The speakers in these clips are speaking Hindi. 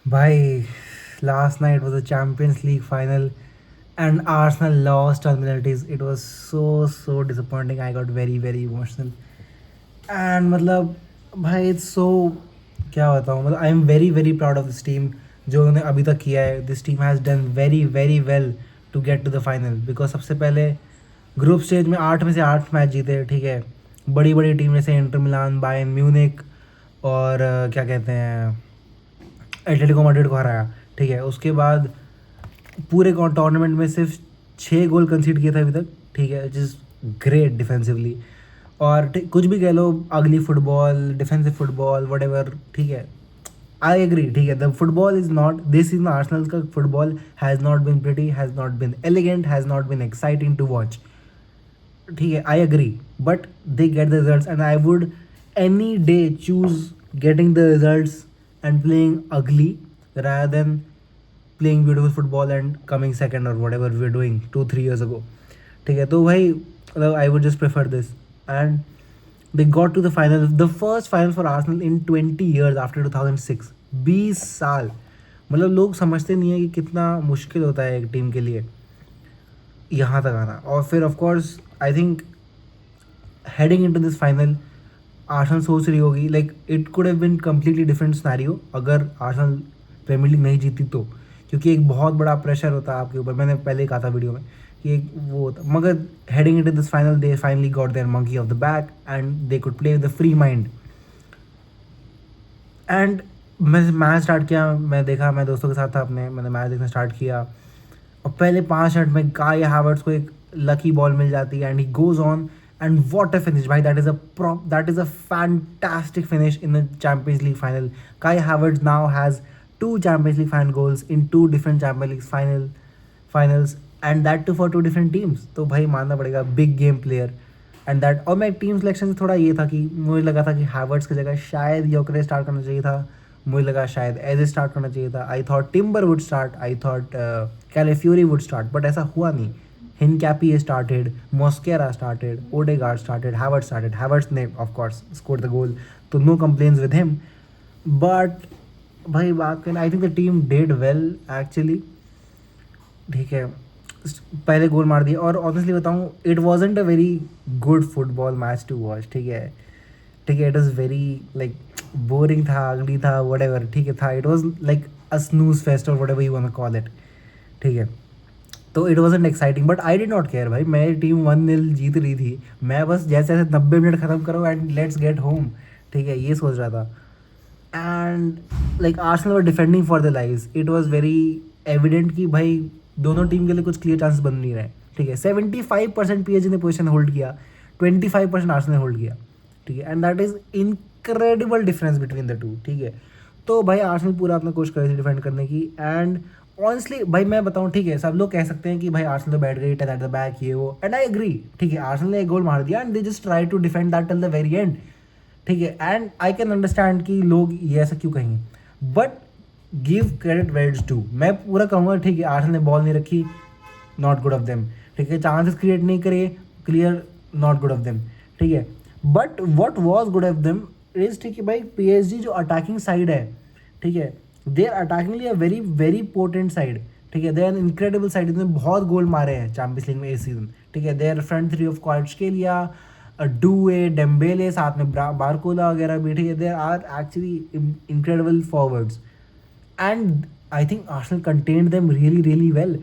Bhai, last night was a Champions League final and Arsenal lost on penalties. It was so disappointing. I got very emotional. And मतलब भाई it's so क्या बताऊँ मतलब I am very proud of this team जो उन्होंने अभी तक किया है. This team has done very well to get to the final because सबसे पहले ग्रुप स्टेज में 8 में से 8 मैच जीते. ठीक है, बड़ी बड़ी टीम जैसे इंटर मिलान, बायर्न म्यूनिक और क्या कहते हैं एटलेटिको मैड्रिड को हराया. ठीक है, उसके बाद पूरे टूर्नामेंट में सिर्फ 6 गोल कंसीड किए थे अभी तक. ठीक है, विच इज़ ग्रेट डिफेंसिवली. और कुछ भी कह लो, ugly football, defensive football, whatever. ठीक है, आई एग्री. ठीक है, the football is not this is Arsenal का football has not been pretty, has not been elegant, has not been exciting to watch. ठीक है, I agree, but they get the results and I would any day choose getting the results and playing ugly rather than playing beautiful football and coming second or whatever we were doing 2-3 years ago. ठीक है, तो भाई मतलब I would just prefer this. And they got to the final, the first final for Arsenal in 20 years after 2006. 20 साल. मतलब लोग समझते नहीं है कि कितना मुश्किल होता है एक टीम के लिए यहाँ तक आना. और फिर of course I think heading into this final Arsenal सोच रही होगी like it could have been completely different scenario अगर आर्सेनल प्रीमियर लीग नहीं जीती तो. क्योंकि एक बहुत बड़ा प्रेशर होता है आपके ऊपर. मैंने पहले ही कहा था वीडियो में कि एक वो होता, मगर heading into this final they finally got their monkey off the back and they could play with the free mind. And मैं मैच स्टार्ट किया, मैं देखा, मैं दोस्तों के साथ था अपने, मैंने मैच देखना स्टार्ट किया और पहले 5 मिनट में काय हावर्ट्स को एक लकी बॉल मिल जाती है and he goes on and what a finish भाई. That is a fantastic finish in the Champions League final. Kai Havertz now has 2 Champions League final goals in 2 different Champions League finals and that too for 2 different teams. तो भाई मानना पड़ेगा big game player. And that, और मैं टीम सिलेक्शन से थोड़ा ये था कि मुझे लगा था कि हैवर्ट्स की जगह शायद योकरे स्टार्ट करना चाहिए था. मुझे लगा शायद एजे स्टार्ट करना चाहिए था. I thought Timber would start, I thought Calafiori would start, but ऐसा हुआ नहीं. Hincapie started, Mosquera started, Odegaard started, Havertz started. Havertz ने of course scored the goal, तो no complaints with him. But भाई बात करें, I think the team did well actually. ठीक है, पहले गोल मार दिया और ऑनेस्टली बताऊँ it wasn't a very good football match to watch. ठीक है, ठीक है, it was very like boring था, अगली था, वट एवर. ठीक है, था, it was like a snooze fest और whatever you want to call it. ठीक है, तो it wasn't exciting but I did not care भाई. मेरी टीम 1-0 जीत रही थी, मैं बस जैसे जैसे 90 मिनट ख़त्म करो एंड लेट्स गेट होम. ठीक है, ये सोच रहा था. And like Arsenal were defending for the lives. It was very evident कि भाई दोनों टीम के लिए कुछ क्लियर चांसेस बन नहीं रहे. ठीक है, 75% पीएसजी ने पोजीशन होल्ड किया, 25% आर्सेनल ने होल्ड किया. ठीक है, and that is incredible difference between the two. ठीक है, तो भाई आर्सेनल पूरा अपना कोशिश कर रही थी डिफेंड करने की. एंड ऑनेस्टली भाई मैं बताऊँ, ठीक है, सब लोग कह सकते हैं कि भाई आर्सेनल तो बैठ गई टेन एट द बैक ये वो, एंड आई एग्री. ठीक है, आर्सेनल ने एक गोल मार दिया and they just try to defend that till the very end. ठीक है, एंड आई कैन अंडरस्टैंड कि लोग ये ऐसा क्यों कहेंगे, but give credit where it's due. मैं पूरा कहूँगा ठीक है, आर्सेनल ने बॉल नहीं रखी, नॉट गुड ऑफ देम. ठीक है, चांसेस क्रिएट नहीं करे, clear, not good of them. ठीक है, but what was good of them is, ठीक है भाई, पीएसजी जो अटैकिंग साइड है, ठीक है, they are attackingly a very potent side. ठीक है, दे आर इनक्रेडिबल साइड. इन्होंने बहुत गोल मारे हैं चैंपियंस लीग में इस सीजन. ठीक है, they are front three of Kvaratskhelia, Doue, Dembele, साथ में बारकोला वगैरह भी. ठीक है, there are actually incredible forwards and I think Arsenal contained them really well.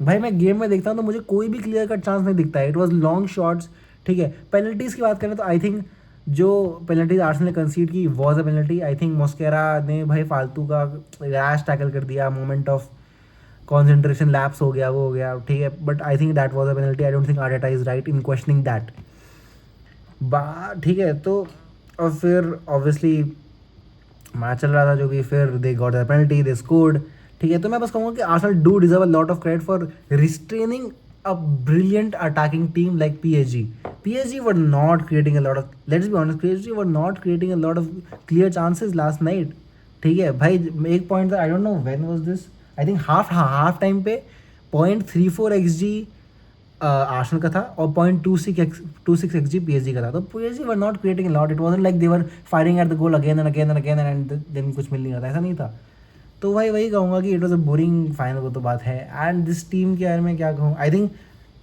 भाई मैं गेम में देखता हूँ तो मुझे कोई भी क्लियर कट चांस नहीं दिखता है. It was long shots. ठीक है, पेनल्टीज़ की बात करें तो आई थिंक जो पेनल्टीज आर्सेनल ने कंसीड की was a penalty. I think Mosquera ने भाई फालतू का रैश टैकल कर दिया, मोमेंट ऑफ कॉन्सेंट्रेशन लैप्स हो गया, वो हो गया. ठीक है, but I think that was a penalty. I don't think Arteta is right in questioning that. ठीक है, तो और फिर ऑब्वियसली मैच चल रहा था जो कि फिर they got the penalty, they scored. ठीक है, तो मैं बस कहूँगा कि Arsenal do deserve a lot of credit for restraining a brilliant attacking team like PSG. PSG were not creating a lot of, let's be honest, PSG were not creating a lot of clear chances last night. ठीक है भाई, एक पॉइंट था, I don't know when was this, I think half time पे 0.34 एक्सजी आर्सेनल का था और 0.26 एक्सजी पीएसजी का था. तो PSG were not creating lot. It wasn't like they were firing at the goal again and again and again and then कुछ मिल नहीं रहा था, ऐसा नहीं था. तो भाई वही कहूँगा कि it was a boring final, वो तो बात है। एंड दिस टीम के बारे में क्या कहूँ, आई थिंक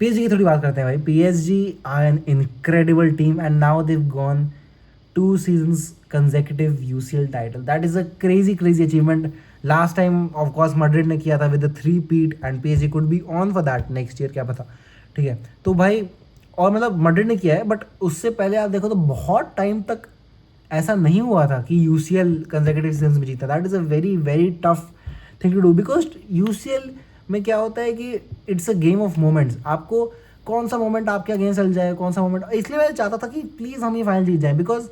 PSG की थोड़ी बात करते हैं भाई। PSG are an incredible team and now they've gone 2 seasons consecutive UCL title. That is a crazy crazy achievement. Last time of course Madrid ने किया था with the 3-peat and PSG could be on for that next year, क्या पता, ठीक है। तो भाई और मतलब मड्रिड ने किया है, बट उससे पहले आप देखो तो बहुत टाइम तक ऐसा नहीं हुआ था कि UCL कंसेक्यूटिव सीजन में जीता। That is a very very tough thing to do, because UCL में क्या होता है कि it's a game of moments. आपको कौन सा मोमेंट आपके अगेंस्ट चल जाए, कौन सा मोमेंट, इसलिए मैं चाहता था कि प्लीज़ हम ये फाइनल जीत जाएं, बिकॉज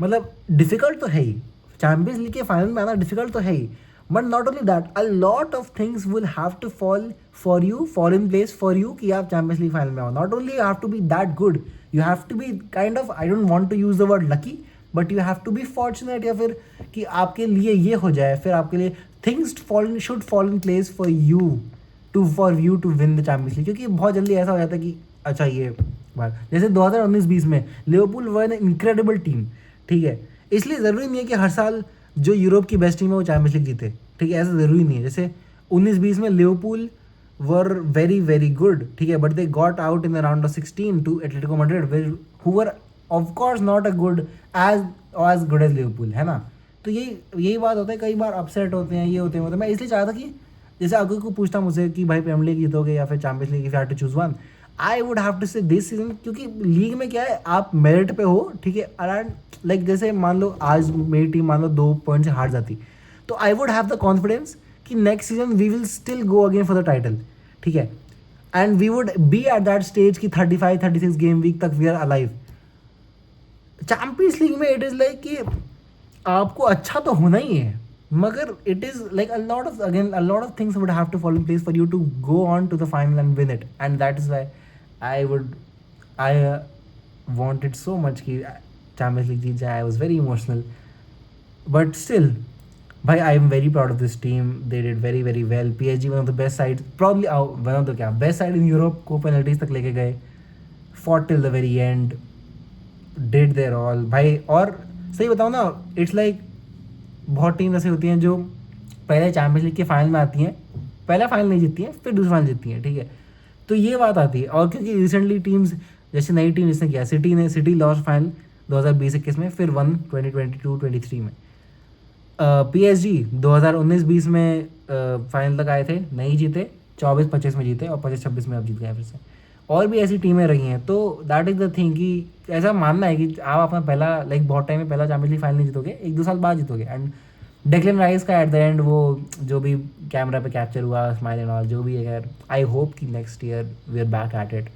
मतलब डिफिकल्ट तो है ही, चैंपियंस लीग के फाइनल में आना डिफिकल्ट तो है ही, but not only that, a lot of things will have to fall in place for you कि आप चैंपियंस लीग फाइनल में आओ। Not only you have to be that good, you have to be kind of, I don't want to use the word lucky, but you have to be fortunate, या फिर कि आपके लिए ये हो जाए, फिर आपके लिए things should fall in place for you to win the Champions League. क्योंकि बहुत जल्दी ऐसा हो जाता है कि अच्छा ये बात, जैसे 2019-20 में लिवरपूल वर एन इनक्रेडिबल टीम, ठीक है, इसलिए ज़रूरी नहीं है कि हर साल जो यूरोप की बेस्ट टीम है वो चैंपियंस लीग जीते, ठीक है, ऐसा ज़रूरी नहीं है। जैसे 19-20 में Liverpool were very very good, ठीक है, but they got out in the round of 16 to Atletico Madrid who were of course not a good as good as Liverpool, है ना। तो यही बात होता है, कई बार अपसेट होते हैं, ये होते हैं। मैं इसलिए चाहता कि जैसे अगर कोई पूछता मुझे कि भाई प्रीमियर लीग जीतोगे या फिर Champions League, if you have to choose one, I would have to say this season, क्योंकि लीग में क्या है, आप मेरिट पे हो, ठीक है, अराउंड लाइक जैसे मान लो आज मेरी टीम मान लो 2 पॉइंट से हार जाती, तो I would have the confidence कि next season we will still go again for the title, ठीक है, and we would be at that stage कि 35-36 गेम वीक तक we are alive. Champions League में इट इज़ लाइक कि आपको अच्छा तो होना ही है, मगर it is like a lot of things would have to follow in place for you to go on to the final and win it, and that is why I wanted so much कि चैंपियंस लीग जीत जाए। I was very emotional, but still भाई I am very proud of this team, they did very very well. PSG one of the best side, probably one of the क्या बेस्ट साइड इन यूरोप, को पेनल्टीज तक लेके गए, fought till the very end, did their all भाई। और सही बताऊँ ना, इट्स लाइक बहुत टीम ऐसी होती हैं जो पहले चैंपियंस लीग के फाइनल में आती हैं, पहला फाइनल नहीं जीतती हैं, फिर दूसरा फाइनल जीतती हैं, ठीक है, तो ये बात आती है। और क्योंकि रिसेंटली टीम्स जैसे नई टीम जिसने किया, सिटी लॉस्ट फाइनल 2020-21 में, फिर वन 2022-23 में। PSG 2019-20 में फाइनल तक आए थे, नहीं जीते, 24-25 में जीते और 25-26 में अब जीत गए फिर से। और भी ऐसी टीमें रही हैं, तो दैट इज़ द थिंग कि ऐसा मानना है कि आप अपना पहला लाइक बहुत टाइम में पहला चैंपियंस लीग फाइनल नहीं जीतोगे, 1-2 साल बाद जीतोगे। एंड डेक्लन राइस का एट द एंड वो जो भी कैमरा पे कैप्चर हुआ, स्माइल एंड ऑल, जो भी है, आई होप कि next year we are back at it,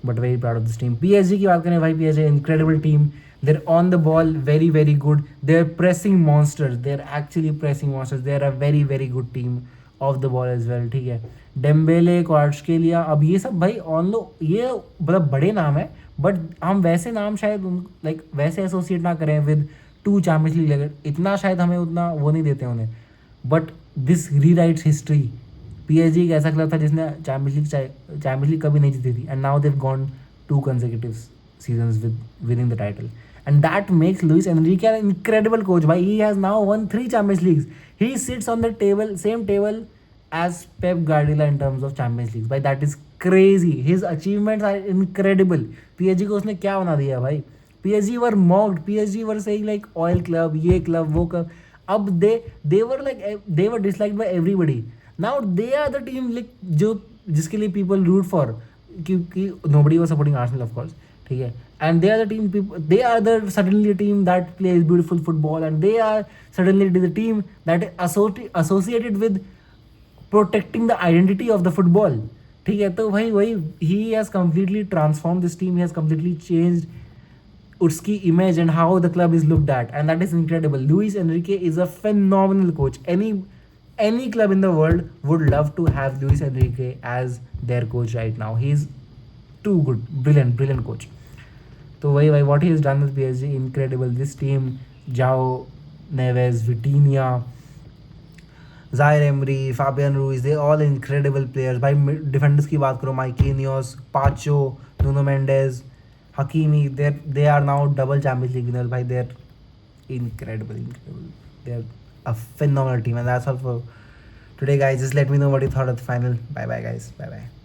but very proud of this team. PSG की बात करें भाई, PSG incredible team, they're on the ball very very good, they are pressing monsters, they are actually pressing monsters, they are a very very good team off the ball as well, ठीक है। डेम्बेले, क्वार्ट्सकेलिया, अब ये सब भाई ऑन लो, ये मतलब बड़े नाम है, बट हम वैसे नाम शायद लाइक वैसे एसोसिएट ना करें विद 2 चैंपियंस लीग लेकर, इतना शायद हमें उतना वो नहीं देते उन्हें, बट दिस री राइट्स हिस्ट्री। PSG एक ऐसा क्लब था जिसने चैंपियंस लीग कभी नहीं जीती थी, and now they've gone 2 consecutive seasons with winning the title, and that makes Luis Enrique an incredible coach. Bhai, he has now won 3 Champions Leagues. He sits on the same table as Pep Guardiola in terms of Champions Leagues. Bhai, that is crazy. His achievements are incredible. PSG को उसने क्या बना दिया भाई? PSG were mocked. PSG were saying like oil club, ये club, वो club. अब they were disliked by everybody. Now they are the team like जो जिसके लिए people root for, क्योंकि nobody was supporting Arsenal of course, ठीक है, and they are the team people, they are the suddenly a team that plays beautiful football, and they are suddenly the team that is associated with protecting the identity of the football, ठीक है। तो भाई वही he has completely transformed this team, he has completely changed उसकी image and how the club is looked at, and that is incredible. Luis Enrique is a phenomenal coach. Any club in the world would love to have Luis Enrique as their coach right now. He is too good, brilliant coach. तो वही भाई what he has done with PSG, incredible. This team, Joao Neves, Vitinha, Zaire Emery, Fabian Ruiz, they all incredible players. भाई डिफेंडर्स की बात करो, Marquinhos, Pacho, Nuno Mendes, Hakimi, they are now double Champions League winners. भाई they are incredible. They are a phenomenal team. And that's all for today, guys. Just let me know what you thought of the final. Bye bye, guys. Bye bye.